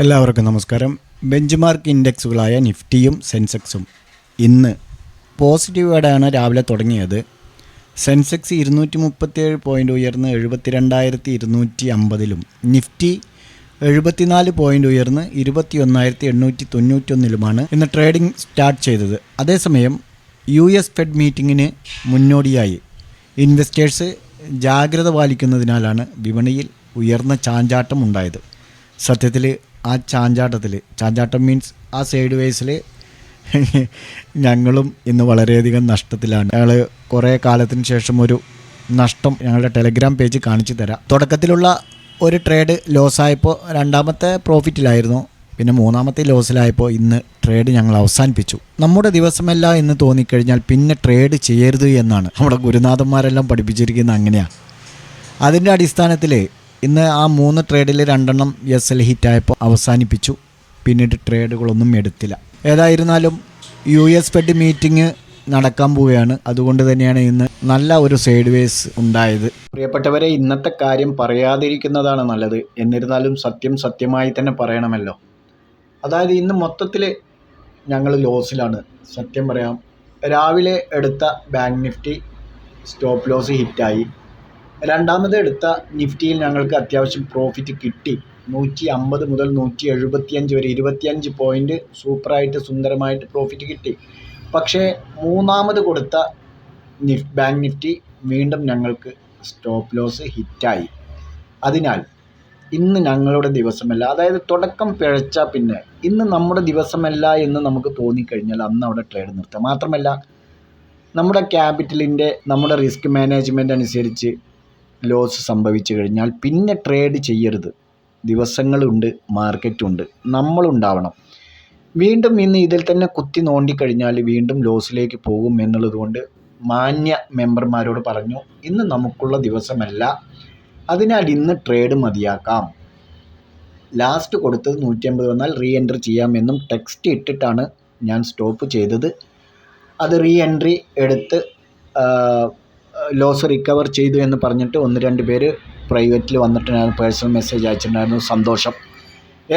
എല്ലാവർക്കും നമസ്കാരം. Bench mark ഇൻഡെക്സുകളായ നിഫ്റ്റിയും സെൻസെക്സും ഇന്ന് പോസിറ്റീവോടെയാണ് രാവിലെ തുടങ്ങിയത്. സെൻസെക്സ് 237 പോയിൻ്റ് ഉയർന്ന് 72,250-ലും നിഫ്റ്റി 74 പോയിൻ്റ് ഉയർന്ന് 21,891-ലുമാണ് ഇന്ന് ട്രേഡിംഗ് സ്റ്റാർട്ട് ചെയ്തത്. അതേസമയം US ഫെഡ് മീറ്റിങ്ങിന് മുന്നോടിയായി ഇൻവെസ്റ്റേഴ്സ് ജാഗ്രത പാലിക്കുന്നതിനാലാണ് വിപണിയിൽ ഉയർന്ന ചാഞ്ചാട്ടം ഉണ്ടായത്. സത്യത്തിൽ ആ ചാഞ്ചാട്ടം മീൻസ് ആ സൈഡ് വേസിൽ ഞങ്ങളും ഇന്ന് വളരെയധികം നഷ്ടത്തിലാണ്. ഞങ്ങൾ കുറേ കാലത്തിന് ശേഷം ഒരു നഷ്ടം ഞങ്ങളുടെ ടെലഗ്രാം പേജ് കാണിച്ചു തരാം. തുടക്കത്തിലുള്ള ഒരു ട്രേഡ് ലോസായപ്പോൾ രണ്ടാമത്തെ പ്രോഫിറ്റിലായിരുന്നു, പിന്നെ മൂന്നാമത്തെ ലോസിലായപ്പോൾ ഇന്ന് ട്രേഡ് ഞങ്ങൾ അവസാനിപ്പിച്ചു. നമ്മുടെ ദിവസമല്ല എന്ന് തോന്നിക്കഴിഞ്ഞാൽ പിന്നെ ട്രേഡ് ചെയ്യരുത് എന്നാണ് നമ്മുടെ ഗുരുനാഥന്മാരെല്ലാം പഠിപ്പിച്ചിരിക്കുന്നത്. അങ്ങനെയാണ്. അതിൻ്റെ അടിസ്ഥാനത്തിൽ ഇന്ന് ആ 3 ട്രേഡിൽ 2 SL ഹിറ്റായപ്പോൾ അവസാനിപ്പിച്ചു. പിന്നീട് ട്രേഡുകളൊന്നും എടുത്തില്ല. ഏതായിരുന്നാലും US ഫെഡ് മീറ്റിംഗ് നടക്കാൻ പോവുകയാണ്. അതുകൊണ്ട് തന്നെയാണ് ഇന്ന് നല്ല ഒരു സൈഡ് വേസ് ഉണ്ടായത്. പ്രിയപ്പെട്ടവരെ, ഇന്നത്തെ കാര്യം പറയാതിരിക്കുന്നതാണ് നല്ലത്. എന്നിരുന്നാലും സത്യമായി തന്നെ പറയണമല്ലോ. അതായത് ഇന്ന് മൊത്തത്തിൽ ഞങ്ങൾ ലോസിലാണ്. സത്യം പറയാം, രാവിലെ എടുത്ത ബാങ്ക് നിഫ്റ്റി സ്റ്റോപ്പ് ലോസ് ഹിറ്റായി. രണ്ടാമത് എടുത്ത നിഫ്റ്റിയിൽ ഞങ്ങൾക്ക് അത്യാവശ്യം പ്രോഫിറ്റ് കിട്ടി. 150 മുതൽ 175 വരെ 25 പോയിൻ്റ് സൂപ്പറായിട്ട് സുന്ദരമായിട്ട് പ്രോഫിറ്റ് കിട്ടി. പക്ഷേ മൂന്നാമത് കൊടുത്ത ബാങ്ക് നിഫ്റ്റി വീണ്ടും ഞങ്ങൾക്ക് സ്റ്റോപ്പ് ലോസ് ഹിറ്റായി. അതിനാൽ ഇന്ന് ഞങ്ങളുടെ ദിവസമല്ല. അതായത് തുടക്കം പിഴച്ചാൽ പിന്നെ ഇന്ന് നമ്മുടെ ദിവസമല്ല എന്ന് നമുക്ക് തോന്നിക്കഴിഞ്ഞാൽ അന്ന് അവിടെ ട്രേഡ് നിർത്താം. മാത്രമല്ല, നമ്മുടെ ക്യാപിറ്റലിൻ്റെ നമ്മുടെ റിസ്ക് മാനേജ്മെൻറ്റ് അനുസരിച്ച് ലോസ് സംഭവിച്ചു കഴിഞ്ഞാൽ പിന്നെ ട്രേഡ് ചെയ്യരുത്. ദിവസങ്ങളുണ്ട്, മാർക്കറ്റുണ്ട്, നമ്മളുണ്ടാവണം. വീണ്ടും ഇന്ന് ഇതിൽ തന്നെ കുത്തി നോണ്ടിക്കഴിഞ്ഞാൽ വീണ്ടും ലോസിലേക്ക് പോകും എന്നുള്ളതുകൊണ്ട് മാന്യ മെമ്പർമാരോട് പറഞ്ഞു, ഇന്ന് നമുക്കുള്ള ദിവസമല്ല, അതിനാൽ ഇന്ന് ട്രേഡ് മതിയാക്കാം. ലാസ്റ്റ് കൊടുത്തത് 150 വന്നാൽ റീ എൻട്രി ചെയ്യാമെന്നും ടെക്സ്റ്റ് ഇട്ടിട്ടാണ് ഞാൻ സ്റ്റോപ്പ് ചെയ്തത്. അത് റീ എൻട്രി എടുത്ത് ലോസ് റിക്കവർ ചെയ്തു എന്ന് പറഞ്ഞിട്ട് 1-2 പേര് പ്രൈവറ്റിൽ വന്നിട്ടുണ്ടായിരുന്നു, പേഴ്സണൽ മെസ്സേജ് അയച്ചിട്ടുണ്ടായിരുന്നു. സന്തോഷം.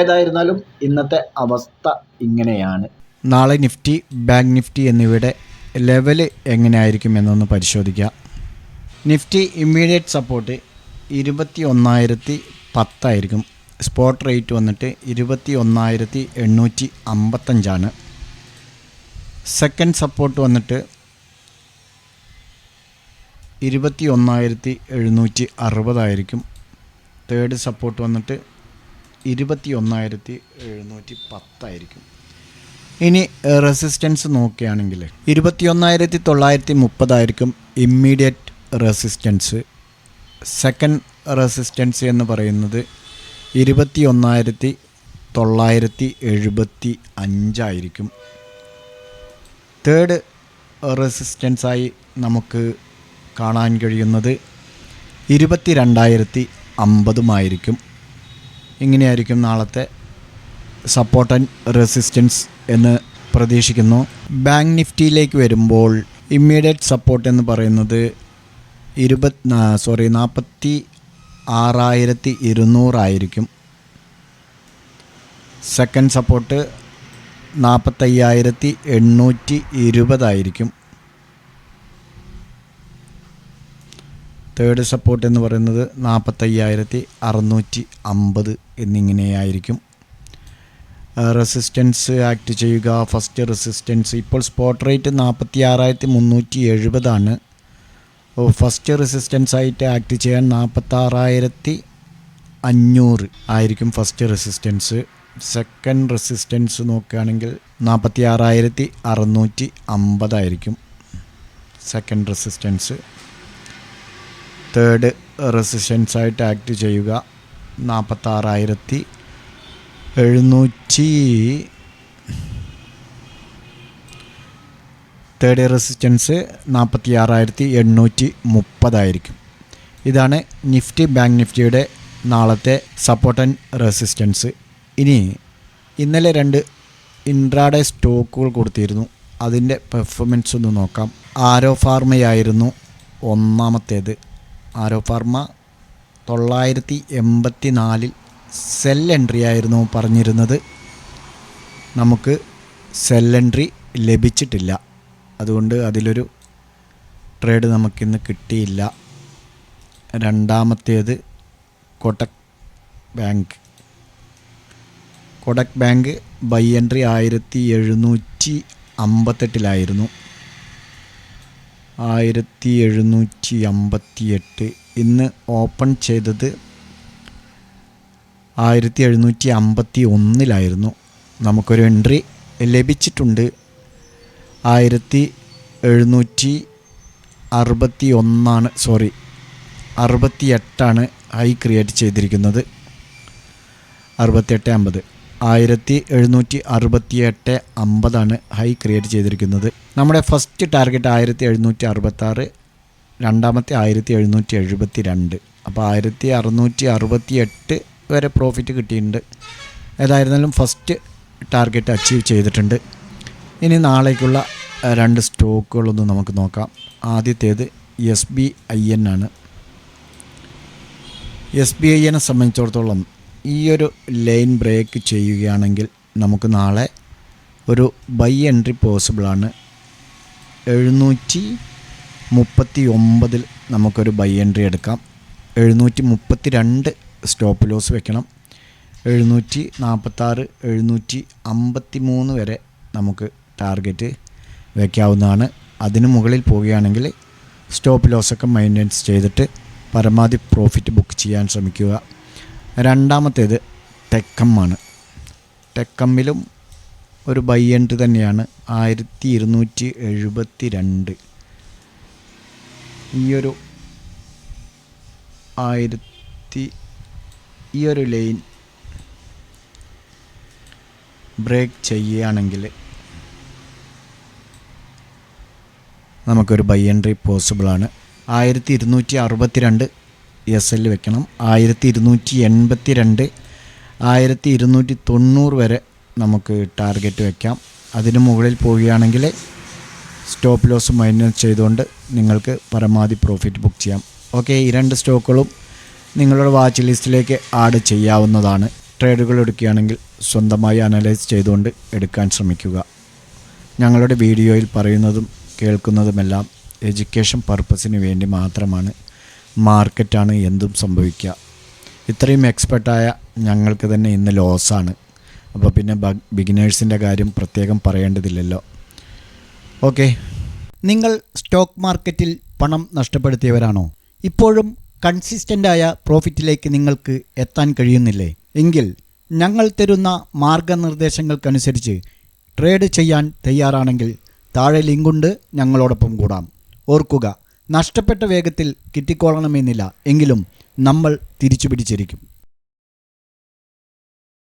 ഏതായിരുന്നാലും ഇന്നത്തെ അവസ്ഥ ഇങ്ങനെയാണ്. നാളെ നിഫ്റ്റി, ബാങ്ക് നിഫ്റ്റി എന്നിവയുടെ ലെവല് എങ്ങനെയായിരിക്കും എന്നൊന്ന് പരിശോധിക്കാം. നിഫ്റ്റി ഇമ്മീഡിയറ്റ് സപ്പോർട്ട് 21,010 ആയിരിക്കും. സ്പോട്ട് റേറ്റ് വന്നിട്ട് 21,855. സെക്കൻഡ് സപ്പോർട്ട് വന്നിട്ട് 21,760 ആയിരിക്കും. തേർഡ് സപ്പോർട്ട് വന്നിട്ട് 21,710 ആയിരിക്കും. ഇനി റെസിസ്റ്റൻസ് നോക്കുകയാണെങ്കിൽ 21,930 ആയിരിക്കും ഇമ്മീഡിയറ്റ് റെസിസ്റ്റൻസ്. സെക്കൻഡ് റെസിസ്റ്റൻസ് എന്ന് പറയുന്നത് 21,975 ആയിരിക്കും. തേർഡ് റെസിസ്റ്റൻസായി നമുക്ക് കാണാൻ കഴിയുന്നത് 22,050 ഇങ്ങനെയായിരിക്കും നാളത്തെ സപ്പോർട്ട് ആൻഡ് റെസിസ്റ്റൻസ് എന്ന് പ്രതീക്ഷിക്കുന്നു. ബാങ്ക് നിഫ്റ്റിയിലേക്ക് വരുമ്പോൾ ഇമ്മീഡിയറ്റ് സപ്പോർട്ട് എന്ന് പറയുന്നത് 46,200 ആയിരിക്കും. സെക്കൻഡ് സപ്പോർട്ട് 45,820 ആയിരിക്കും. തേർഡ് സപ്പോർട്ട് എന്ന് പറയുന്നത് 45,650 എന്നിങ്ങനെയായിരിക്കും. റെസിസ്റ്റൻസ് ആക്ട് ചെയ്യുക. ഫസ്റ്റ് റെസിസ്റ്റൻസ് ഇപ്പോൾ സ്പോട്ട് റേറ്റ് 46,370 ആണ്. ഫസ്റ്റ് റെസിസ്റ്റൻസ് ആയിട്ട് ആക്ട് ചെയ്യാൻ 46,500 ആയിരിക്കും ഫസ്റ്റ് റെസിസ്റ്റൻസ്. സെക്കൻഡ് റെസിസ്റ്റൻസ് നോക്കുകയാണെങ്കിൽ 46,650 ആയിരിക്കും സെക്കൻഡ് റെസിസ്റ്റൻസ്. തേർഡ് റെസിസ്റ്റൻസ് ആയിട്ട് ആക്ട് ചെയ്യുക 46,700. തേർഡ് റെസിസ്റ്റൻസ് 46,830 ആയിരിക്കും. ഇതാണ് നിഫ്റ്റി ബാങ്ക് നിഫ്റ്റിയുടെ നാളത്തെ സപ്പോർട്ട് ആൻഡ് റെസിസ്റ്റൻസ്. ഇനി ഇന്നലെ 2 ഇൻട്രാഡേ സ്റ്റോക്കുകൾ കൊടുത്തിരുന്നു. അതിൻ്റെ പെർഫോമൻസ് ഒന്ന് നോക്കാം. ആരോ ഫാർമയായിരുന്നു ഒന്നാമത്തേത്. ആരോ ഫാർമ 984 സെൽ എൻട്രി ആയിരുന്നു പറഞ്ഞിരുന്നത്. നമുക്ക് സെൽ എൻട്രി ലഭിച്ചിട്ടില്ല. അതുകൊണ്ട് അതിലൊരു ട്രേഡ് നമുക്കിന്ന് കിട്ടിയില്ല. രണ്ടാമത്തേത് Kotak bank. Kotak bank by entry 1758 1758. ഇന്ന് ഓപ്പൺ ചെയ്തത് 1751 നമുക്കൊരു എൻട്രി ലഭിച്ചിട്ടുണ്ട്. 68 ഹൈ ക്രിയേറ്റ് ചെയ്തിരിക്കുന്നത്. 68.50 1768.50 ഹൈ ക്രിയേറ്റ് ചെയ്തിരിക്കുന്നത്. നമ്മുടെ ഫസ്റ്റ് ടാർഗറ്റ് 1766, രണ്ടാമത്തെ 1772. അപ്പോൾ 1668 വരെ പ്രോഫിറ്റ് കിട്ടിയിട്ടുണ്ട്. ഏതായിരുന്നാലും ഫസ്റ്റ് ടാർഗറ്റ് അച്ചീവ് ചെയ്തിട്ടുണ്ട്. ഇനി നാളേക്കുള്ള 2 സ്റ്റോക്കുകളൊന്ന് നമുക്ക് നോക്കാം. ആദ്യത്തേത് SBIN ആണ്. SBIനെ സംബന്ധിച്ചിടത്തോളം ഈ ഒരു ലൈൻ ബ്രേക്ക് ചെയ്യുകയാണെങ്കിൽ നമുക്ക് നാളെ ഒരു ബൈ എൻട്രി പോസിബിളാണ്. 739 നമുക്കൊരു ബൈ എൻട്രി എടുക്കാം. 732 സ്റ്റോപ്പ് ലോസ് വെക്കണം. 746, 753 വരെ നമുക്ക് ടാർഗറ്റ് വയ്ക്കാവുന്നതാണ്. അതിന് മുകളിൽ പോവുകയാണെങ്കിൽ സ്റ്റോപ്പ് ലോസൊക്കെ മെയിൻ്റെനൻസ് ചെയ്തിട്ട് പരമാവധി പ്രോഫിറ്റ് ബുക്ക് ചെയ്യാൻ ശ്രമിക്കുക. രണ്ടാമത്തേത് ടെക്കം ആണ്. ടെക്കമ്മിലും ഒരു ബൈ എൻട്രി തന്നെയാണ്. 1272. ഈ ഒരു ലൈൻ ബ്രേക്ക് ചെയ്യുകയാണെങ്കിൽ നമുക്കൊരു ബൈ എൻട്രി പോസിബിളാണ്. 1262 SL വെക്കണം. 1282, 1290 വരെ നമുക്ക് ടാർഗറ്റ് വയ്ക്കാം. അതിന് മുകളിൽ പോവുകയാണെങ്കിൽ സ്റ്റോപ്പ് ലോസ് മൈനസ് ചെയ്തുകൊണ്ട് നിങ്ങൾക്ക് പരമാവധി പ്രോഫിറ്റ് ബുക്ക് ചെയ്യാം. ഓക്കെ, ഈ 2 സ്റ്റോക്കുകളും നിങ്ങളുടെ വാച്ച് ലിസ്റ്റിലേക്ക് ആഡ് ചെയ്യാവുന്നതാണ്. ട്രേഡുകൾ എടുക്കുകയാണെങ്കിൽ സ്വന്തമായി അനലൈസ് ചെയ്തുകൊണ്ട് എടുക്കാൻ ശ്രമിക്കുക. ഞങ്ങളുടെ വീഡിയോയിൽ പറയുന്നതും കേൾക്കുന്നതുമെല്ലാം എഡ്യൂക്കേഷൻ പർപ്പസിന് വേണ്ടി മാത്രമാണ്. മാർക്കറ്റാണ് എന്തും സംഭവിക്കുക. ഇത്രയും എക്സ്പെർട്ടായ ഞങ്ങൾക്ക് തന്നെ ഇന്ന് ലോസാണ്. അപ്പോൾ പിന്നെ ബിഗിനേഴ്സിൻ്റെ കാര്യം പ്രത്യേകം പറയേണ്ടതില്ലല്ലോ. ഓക്കെ, നിങ്ങൾ സ്റ്റോക്ക് മാർക്കറ്റിൽ പണം നഷ്ടപ്പെടുത്തിയവരാണോ? ഇപ്പോഴും കൺസിസ്റ്റൻ്റായ പ്രോഫിറ്റിലേക്ക് നിങ്ങൾക്ക് എത്താൻ കഴിയുന്നില്ലേ? എങ്കിൽ ഞങ്ങൾ തരുന്ന മാർഗനിർദ്ദേശങ്ങൾക്കനുസരിച്ച് ട്രേഡ് ചെയ്യാൻ തയ്യാറാണെങ്കിൽ താഴെ ലിങ്കുണ്ട്, ഞങ്ങളോടൊപ്പം കൂടാം. ഓർക്കുക, നഷ്ടപ്പെട്ട വേഗത്തിൽ കിട്ടിക്കോളണമെന്നില്ല, എങ്കിലും നമ്മൾ തിരിച്ചു പിടിച്ചിരിക്കും.